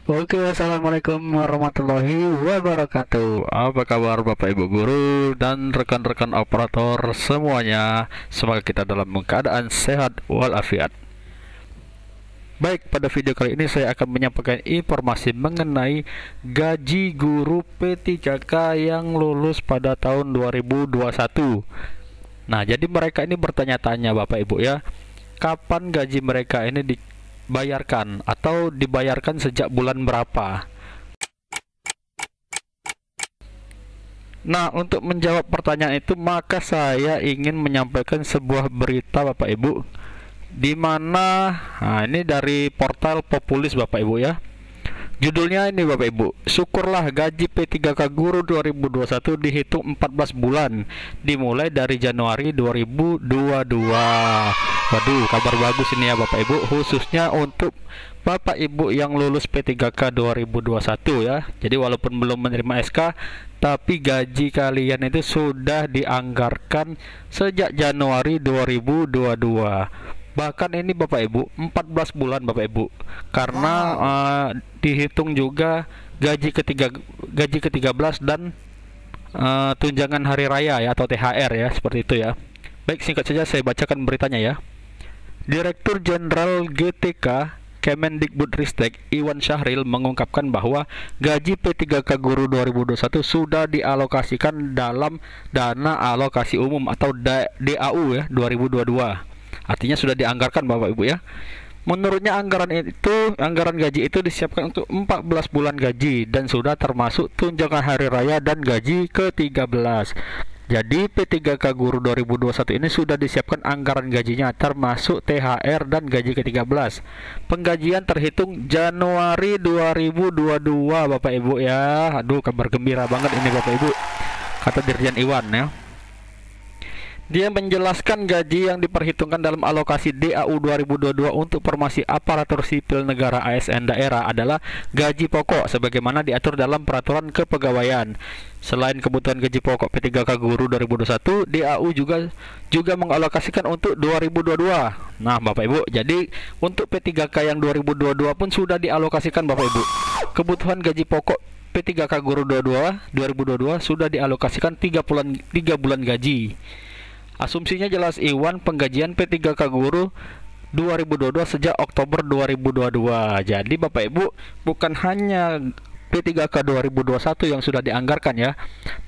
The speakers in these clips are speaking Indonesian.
Oke, assalamualaikum warahmatullahi wabarakatuh. Apa kabar Bapak Ibu guru dan rekan-rekan operator semuanya? Semoga kita dalam keadaan sehat walafiat. Baik, pada video kali ini saya akan menyampaikan informasi mengenai gaji guru P3K yang lulus pada tahun 2021. Nah, jadi mereka ini bertanya-tanya Bapak Ibu ya, kapan gaji mereka ini dibayarkan atau dibayarkan sejak bulan berapa? Nah, untuk menjawab pertanyaan itu, maka saya ingin menyampaikan sebuah berita Bapak Ibu, di mana ini dari portal Populis Bapak Ibu ya. Judulnya ini Bapak Ibu, syukurlah gaji P3K Guru 2021 dihitung 14 bulan, dimulai dari Januari 2022. Waduh, kabar bagus ini ya Bapak Ibu, khususnya untuk Bapak Ibu yang lulus P3K 2021 ya. Jadi walaupun belum menerima SK, tapi gaji kalian itu sudah dianggarkan sejak Januari 2022. Bahkan ini Bapak Ibu 14 bulan Bapak Ibu, karena dihitung juga gaji ke-13 dan tunjangan hari raya ya, atau THR ya, seperti itu ya. Baik, singkat saja saya bacakan beritanya ya. Direktur Jenderal GTK Kemendikbudristek Iwan Syahril mengungkapkan bahwa gaji P3K Guru 2021 sudah dialokasikan dalam dana alokasi umum atau DAU ya 2022. Artinya sudah dianggarkan Bapak Ibu ya. Menurutnya anggaran gaji itu disiapkan untuk 14 bulan gaji dan sudah termasuk tunjangan hari raya dan gaji ke-13. Jadi P3K Guru 2021 ini sudah disiapkan anggaran gajinya termasuk THR dan gaji ke-13. Penggajian terhitung Januari 2022 Bapak Ibu ya. Aduh, kabar gembira banget ini Bapak Ibu, kata Dirjen Iwan ya. Dia menjelaskan gaji yang diperhitungkan dalam alokasi DAU 2022 untuk formasi aparatur sipil negara ASN daerah adalah gaji pokok sebagaimana diatur dalam peraturan kepegawaian. Selain kebutuhan gaji pokok P3K Guru 2021, DAU juga mengalokasikan untuk 2022. Nah, Bapak Ibu, jadi untuk P3K yang 2022 pun sudah dialokasikan Bapak Ibu. Kebutuhan gaji pokok P3K Guru 2022 sudah dialokasikan 3 bulan gaji. Asumsinya jelas Iwan, penggajian P3K Guru 2022 sejak Oktober 2022. Jadi Bapak Ibu, bukan hanya P3K 2021 yang sudah dianggarkan ya,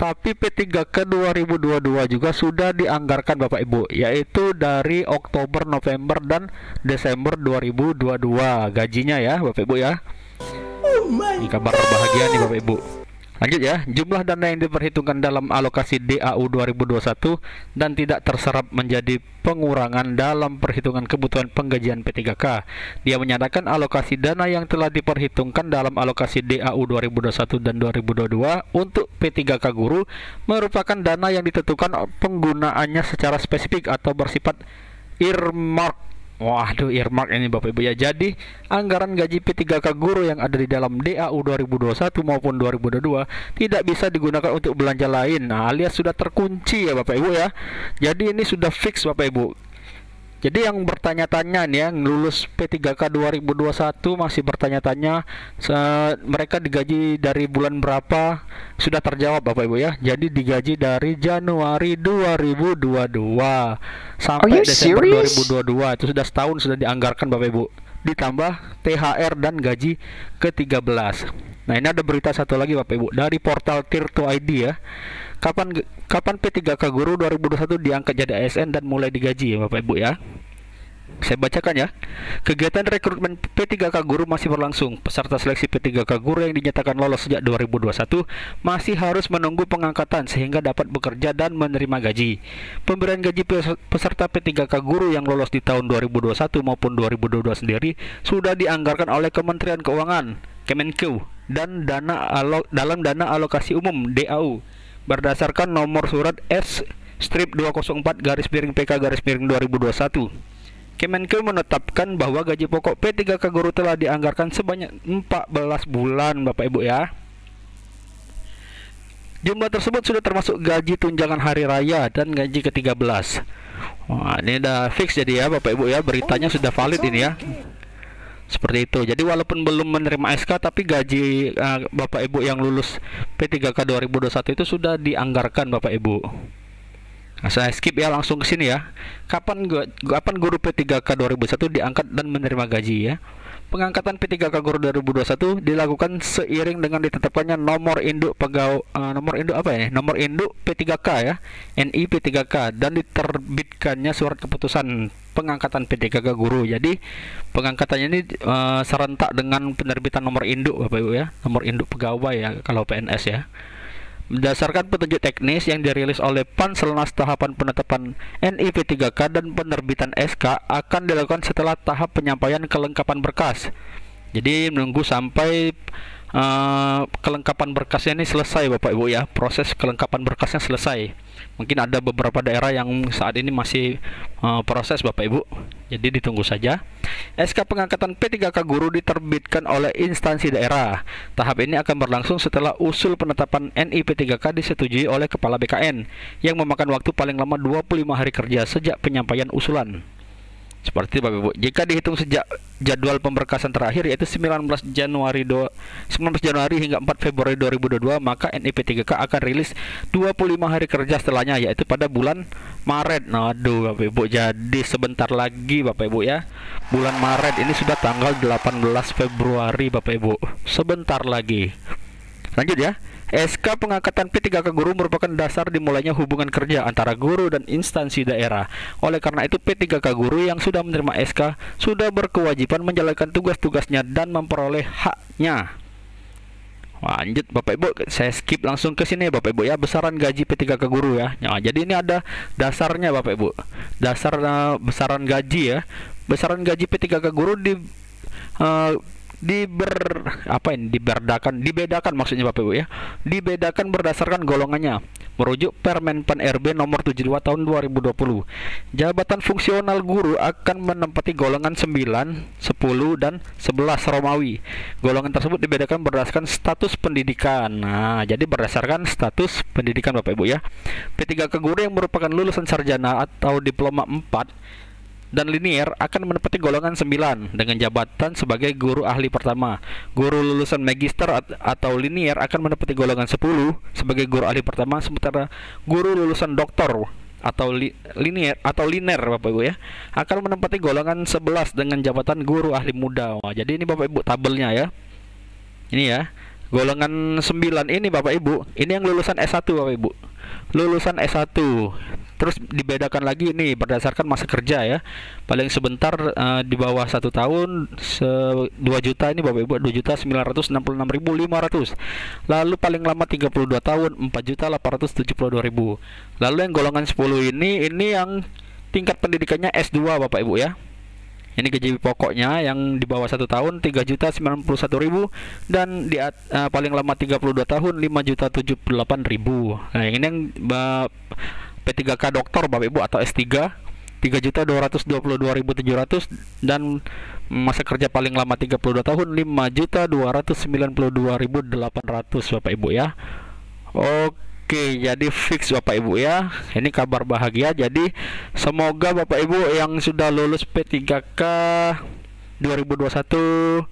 tapi P3K 2022 juga sudah dianggarkan Bapak Ibu, yaitu dari Oktober, November, dan Desember 2022 gajinya ya Bapak Ibu ya. Ini kabar bahagia nih Bapak Ibu. Lanjut ya, jumlah dana yang diperhitungkan dalam alokasi DAU 2021 dan tidak terserap menjadi pengurangan dalam perhitungan kebutuhan penggajian P3K. Dia menyatakan alokasi dana yang telah diperhitungkan dalam alokasi DAU 2021 dan 2022 untuk P3K Guru merupakan dana yang ditentukan penggunaannya secara spesifik atau bersifat earmark. Waduh, earmark ini Bapak Ibu ya. Jadi anggaran gaji P3K Guru yang ada di dalam DAU 2021 maupun 2022 tidak bisa digunakan untuk belanja lain. Nah, alias sudah terkunci ya Bapak Ibu ya. Jadi ini sudah fix Bapak Ibu. Jadi yang bertanya-tanya nih, yang lulus P3K 2021 masih bertanya-tanya mereka digaji dari bulan berapa, sudah terjawab Bapak Ibu ya. Jadi digaji dari Januari 2022 sampai Desember 2022. Itu sudah setahun sudah dianggarkan Bapak Ibu. Ditambah THR dan gaji ke-13. Nah, ini ada berita satu lagi Bapak Ibu dari portal Tirto ID ya. Kapan P3K Guru 2021 diangkat jadi ASN dan mulai digaji ya Bapak Ibu ya. Saya bacakan ya. Kegiatan rekrutmen P3K Guru masih berlangsung. Peserta seleksi P3K Guru yang dinyatakan lolos sejak 2021 masih harus menunggu pengangkatan sehingga dapat bekerja dan menerima gaji. Pemberian gaji peserta P3K Guru yang lolos di tahun 2021 maupun 2022 sendiri sudah dianggarkan oleh Kementerian Keuangan, Kemenkeu, dan dalam dana alokasi umum DAU berdasarkan nomor surat S-204-PK-2021. Kemenkeu menetapkan bahwa gaji pokok P3K Guru telah dianggarkan sebanyak 14 bulan Bapak Ibu ya. Jumlah tersebut sudah termasuk gaji tunjangan hari raya dan gaji ke-13. Wah, ini udah fix jadi ya Bapak Ibu ya, beritanya sudah valid ini ya. Seperti itu. Jadi walaupun belum menerima SK, tapi gaji Bapak Ibu yang lulus P3K 2021 itu sudah dianggarkan Bapak Ibu. Nah, saya skip ya, langsung ke sini ya. Kapan guru P3K 2021 diangkat dan menerima gaji ya? Pengangkatan P3K Guru 2021 dilakukan seiring dengan ditetapkannya nomor induk nomor induk apa ya? Nomor induk P3K ya, NI P3K, dan diterbitkannya surat keputusan pengangkatan P3K guru. Jadi pengangkatannya ini serentak dengan penerbitan nomor induk Bapak Ibu ya, nomor induk pegawai ya kalau PNS ya. Berdasarkan petunjuk teknis yang dirilis oleh Panselnas, tahapan penetapan NIP 3K dan penerbitan SK akan dilakukan setelah tahap penyampaian kelengkapan berkas. Jadi menunggu sampai kelengkapan berkasnya ini selesai Bapak Ibu ya, proses kelengkapan berkasnya selesai. Mungkin ada beberapa daerah yang saat ini masih proses Bapak Ibu, jadi ditunggu saja. SK pengangkatan P3K guru diterbitkan oleh instansi daerah. Tahap ini akan berlangsung setelah usul penetapan NIP 3K disetujui oleh Kepala BKN yang memakan waktu paling lama 25 hari kerja sejak penyampaian usulan. Seperti Bapak Ibu, jika dihitung sejak jadwal pemberkasan terakhir yaitu 19 Januari hingga 4 Februari 2022, maka NIP 3K akan rilis 25 hari kerja setelahnya, yaitu pada bulan Maret. Nah, aduh Bapak Ibu, jadi sebentar lagi Bapak Ibu ya. Bulan Maret ini sudah tanggal 18 Februari Bapak Ibu. Sebentar lagi. Lanjut ya. SK pengangkatan P3K guru merupakan dasar dimulainya hubungan kerja antara guru dan instansi daerah. Oleh karena itu, P3K guru yang sudah menerima SK sudah berkewajiban menjalankan tugas-tugasnya dan memperoleh haknya. Lanjut Bapak Ibu, saya skip langsung ke sini Bapak Ibu ya, besaran gaji P3K guru ya. Nah, jadi ini ada dasarnya Bapak Ibu. Dasar besaran gaji ya. Besaran gaji P3K guru dibedakan maksudnya Bapak Ibu ya. Dibedakan berdasarkan golongannya. Merujuk Permen Pan RB nomor 72 tahun 2020. Jabatan fungsional guru akan menempati golongan 9, 10 dan 11 Romawi. Golongan tersebut dibedakan berdasarkan status pendidikan. Nah, jadi berdasarkan status pendidikan Bapak Ibu ya. P3K guru yang merupakan lulusan sarjana atau diploma 4 dan linier akan menempati golongan 9 dengan jabatan sebagai guru ahli pertama. Guru lulusan magister atau linier akan menempati golongan 10 sebagai guru ahli pertama, sementara guru lulusan doktor atau liner Bapak Ibu ya akan menempati golongan 11 dengan jabatan guru ahli muda. Wah, jadi ini Bapak Ibu tabelnya ya. Ini ya. Golongan 9 ini Bapak Ibu, ini yang lulusan S1 Bapak Ibu. Lulusan S1. Terus dibedakan lagi ini berdasarkan masa kerja ya. Paling sebentar di bawah 1 tahun 2 juta ini Bapak Ibu, 2.966.500. Lalu paling lama 32 tahun 4.872.000. Lalu yang golongan 10 ini yang tingkat pendidikannya S2 Bapak Ibu ya. Ini gaji pokoknya yang di bawah 1 tahun 3.091.000 dan di paling lama 32 tahun 5.078.000. Nah, ini yang P3K doktor Bapak Ibu atau S3 3.222.700 dan masa kerja paling lama 32 tahun 5.292.800 Bapak Ibu ya. Oke, jadi fix Bapak Ibu ya. Ini kabar bahagia. Jadi semoga Bapak Ibu yang sudah lulus P3K 2021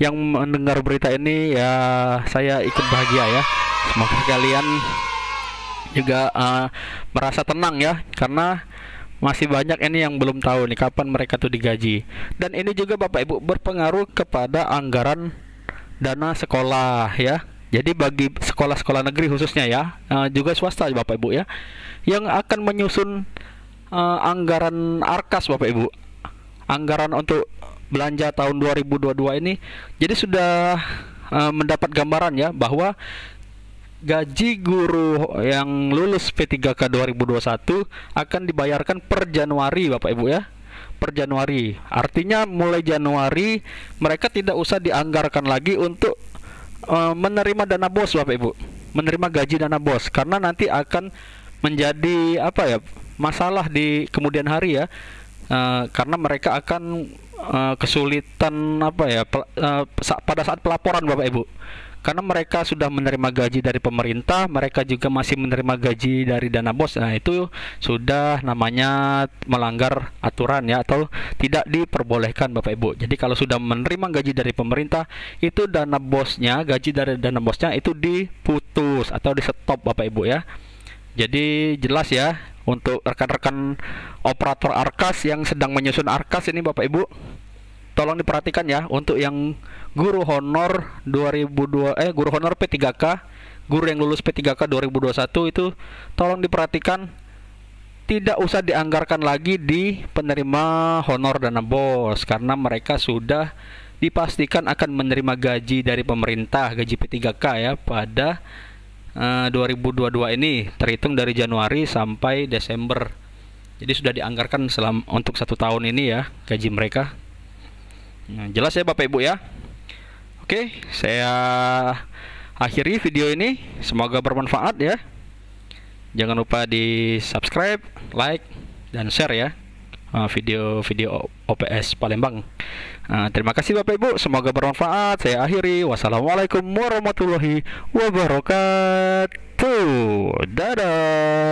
yang mendengar berita ini ya, saya ikut bahagia ya. Semoga kalian juga merasa tenang ya, karena masih banyak ini yang belum tahu nih kapan mereka tuh digaji. Dan ini juga Bapak Ibu berpengaruh kepada anggaran dana sekolah ya. Jadi bagi sekolah-sekolah negeri khususnya ya, juga swasta Bapak Ibu ya, yang akan menyusun anggaran ARKAS Bapak Ibu, anggaran untuk belanja tahun 2022 ini. Jadi sudah mendapat gambaran ya bahwa gaji guru yang lulus P3K 2021 akan dibayarkan per Januari Bapak Ibu ya. Per Januari. Artinya mulai Januari mereka tidak usah dianggarkan lagi untuk menerima dana BOS Bapak Ibu. Menerima gaji dana BOS, karena nanti akan menjadi masalah di kemudian hari ya. Karena mereka akan kesulitan pada saat pelaporan Bapak Ibu. karena mereka sudah menerima gaji dari pemerintah, mereka juga masih menerima gaji dari dana bos. Nah, itu sudah namanya melanggar aturan ya, atau tidak diperbolehkan Bapak Ibu. Jadi kalau sudah menerima gaji dari pemerintah, itu dana bosnya, gaji dari dana bosnya itu diputus atau di stop Bapak Ibu ya. Jadi jelas ya untuk rekan-rekan operator Arkas yang sedang menyusun Arkas ini Bapak Ibu, tolong diperhatikan ya untuk yang guru honor 2002 guru honor P3K, guru yang lulus P3K 2021 itu tolong diperhatikan, tidak usah dianggarkan lagi di penerima honor dana bos karena mereka sudah dipastikan akan menerima gaji dari pemerintah, gaji P3K ya pada 2022 ini terhitung dari Januari sampai Desember. Jadi sudah dianggarkan untuk 1 tahun ini ya gaji mereka. Nah, jelas ya Bapak Ibu ya. Oke, saya akhiri video ini. Semoga bermanfaat ya. Jangan lupa di subscribe, like, dan share ya video-video OPS Palembang. Terima kasih Bapak Ibu, semoga bermanfaat. Saya akhiri. Wassalamualaikum warahmatullahi wabarakatuh. Dadah.